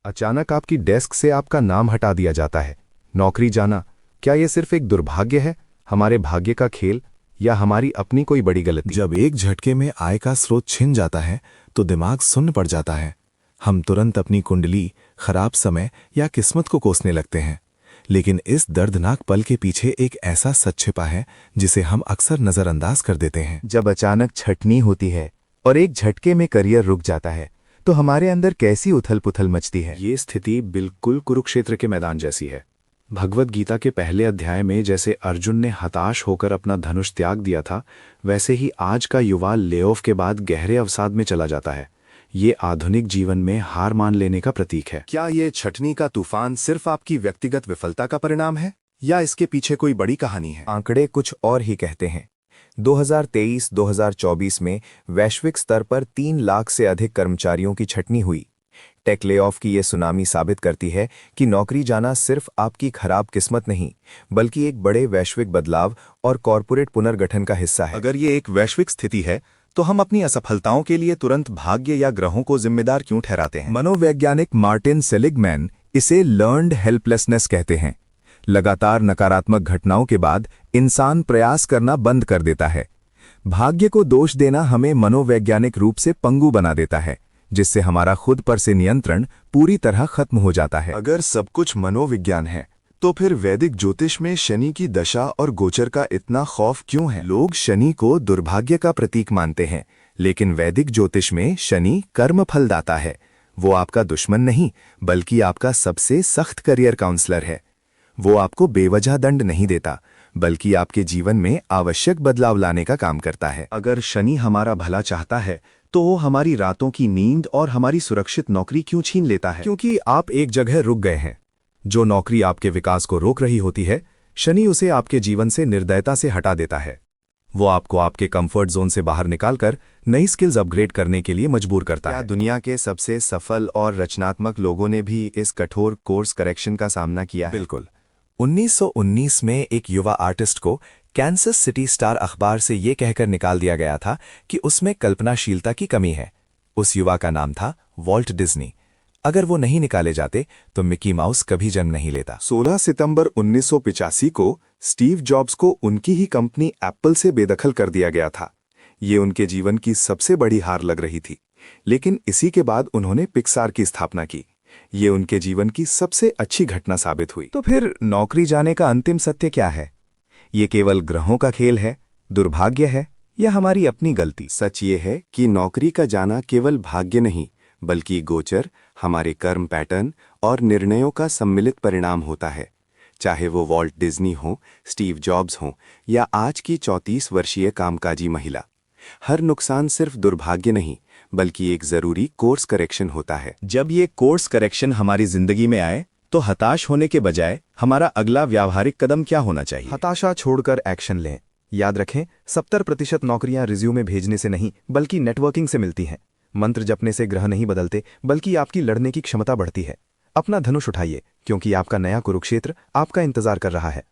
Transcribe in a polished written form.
अचानक आपकी डेस्क से आपका नाम हटा दिया जाता है। नौकरी जाना, क्या यह सिर्फ एक दुर्भाग्य है, हमारे भाग्य का खेल, या हमारी अपनी कोई बड़ी गलती? जब एक झटके में आय का स्रोत छिन जाता है तो दिमाग सुन्न पड़ जाता है। हम तुरंत अपनी कुंडली, खराब समय या किस्मत को कोसने लगते हैं। लेकिन इस दर्दनाक पल के पीछे एक ऐसा सच छिपा है जिसे हम अक्सर नजरअंदाज कर देते हैं। जब अचानक छटनी होती है और एक झटके में करियर रुक जाता है तो हमारे अंदर कैसी उथल पुथल मचती है। ये स्थिति बिल्कुल कुरुक्षेत्र के मैदान जैसी है। भगवद गीता के पहले अध्याय में जैसे अर्जुन ने हताश होकर अपना धनुष त्याग दिया था, वैसे ही आज का युवा लेऑफ के बाद गहरे अवसाद में चला जाता है। ये आधुनिक जीवन में हार मान लेने का प्रतीक है। क्या ये छटनी का तूफान सिर्फ आपकी व्यक्तिगत विफलता का परिणाम है, या इसके पीछे कोई बड़ी कहानी है? आंकड़े कुछ और ही कहते हैं। 2023-2024 में वैश्विक स्तर पर 3 लाख से अधिक कर्मचारियों की छटनी हुई। टेक लेऑफ की ये सुनामी साबित करती है कि नौकरी जाना सिर्फ आपकी खराब किस्मत नहीं, बल्कि एक बड़े वैश्विक बदलाव और कॉरपोरेट पुनर्गठन का हिस्सा है। अगर ये एक वैश्विक स्थिति है तो हम अपनी असफलताओं के लिए तुरंत भाग्य या ग्रहों को जिम्मेदार क्यों ठहराते हैं? मनोवैज्ञानिक मार्टिन सेलिगमैन इसे लर्न्ड हेल्पलेसनेस कहते हैं। लगातार नकारात्मक घटनाओं के बाद इंसान प्रयास करना बंद कर देता है। भाग्य को दोष देना हमें मनोवैज्ञानिक रूप से पंगु बना देता है, जिससे हमारा खुद पर से नियंत्रण पूरी तरह खत्म हो जाता है। अगर सब कुछ मनोविज्ञान है तो फिर वैदिक ज्योतिष में शनि की दशा और गोचर का इतना खौफ क्यों है? लोग शनि को दुर्भाग्य का प्रतीक मानते हैं, लेकिन वैदिक ज्योतिष में शनि कर्म फलदाता है। वो आपका दुश्मन नहीं, बल्कि आपका सबसे सख्त करियर काउंसलर है। वो आपको बेवजह दंड नहीं देता, बल्कि आपके जीवन में आवश्यक बदलाव लाने का काम करता है। अगर शनि हमारा भला चाहता है तो वो हमारी रातों की नींद और हमारी सुरक्षित नौकरी क्यों छीन लेता है? क्योंकि आप एक जगह रुक गए हैं। जो नौकरी आपके विकास को रोक रही होती है, शनि उसे आपके जीवन से निर्दयता से हटा देता है। वो आपको आपके कंफर्ट जोन से बाहर निकालकर नई स्किल्स अपग्रेड करने के लिए मजबूर करता है। दुनिया के सबसे सफल और रचनात्मक लोगों ने भी इस कठोर कोर्स करेक्शन का सामना किया है। बिल्कुल। 1919 में एक युवा आर्टिस्ट को कैंसस सिटी स्टार अखबार से ये कहकर निकाल दिया गया था कि उसमें कल्पनाशीलता की कमी है। उस युवा का नाम था वॉल्ट डिज्नी। अगर वो नहीं निकाले जाते तो मिकी माउस कभी जन्म नहीं लेता। 16 सितंबर 1985 को स्टीव जॉब्स को उनकी ही कंपनी एप्पल से बेदखल कर दिया गया था। ये उनके जीवन की सबसे बड़ी हार लग रही थी, लेकिन इसी के बाद उन्होंने पिक्सार की स्थापना की। ये उनके जीवन की सबसे अच्छी घटना साबित हुई। तो फिर नौकरी जाने का अंतिम सत्य क्या है? ये केवल ग्रहों का खेल है, दुर्भाग्य है, या हमारी अपनी गलती? सच ये है कि नौकरी का जाना केवल भाग्य नहीं, बल्कि गोचर, हमारे कर्म पैटर्न और निर्णयों का सम्मिलित परिणाम होता है। चाहे वो वॉल्ट डिज्नी हो, स्टीव जॉब्स हो, या आज की 34 वर्षीय कामकाजी महिला, हर नुकसान सिर्फ दुर्भाग्य नहीं, बल्कि एक जरूरी कोर्स करेक्शन होता है। जब ये कोर्स करेक्शन हमारी जिंदगी में आए तो हताश होने के बजाय हमारा अगला व्यावहारिक कदम क्या होना चाहिए? हताशा छोड़कर एक्शन लें। याद रखें, 70% नौकरियां रिज्यूमे भेजने से नहीं, बल्कि नेटवर्किंग से मिलती हैं। मंत्र जपने से ग्रह नहीं बदलते, बल्कि आपकी लड़ने की क्षमता बढ़ती है। अपना धनुष उठाइए, क्योंकि आपका नया कुरुक्षेत्र आपका इंतजार कर रहा है।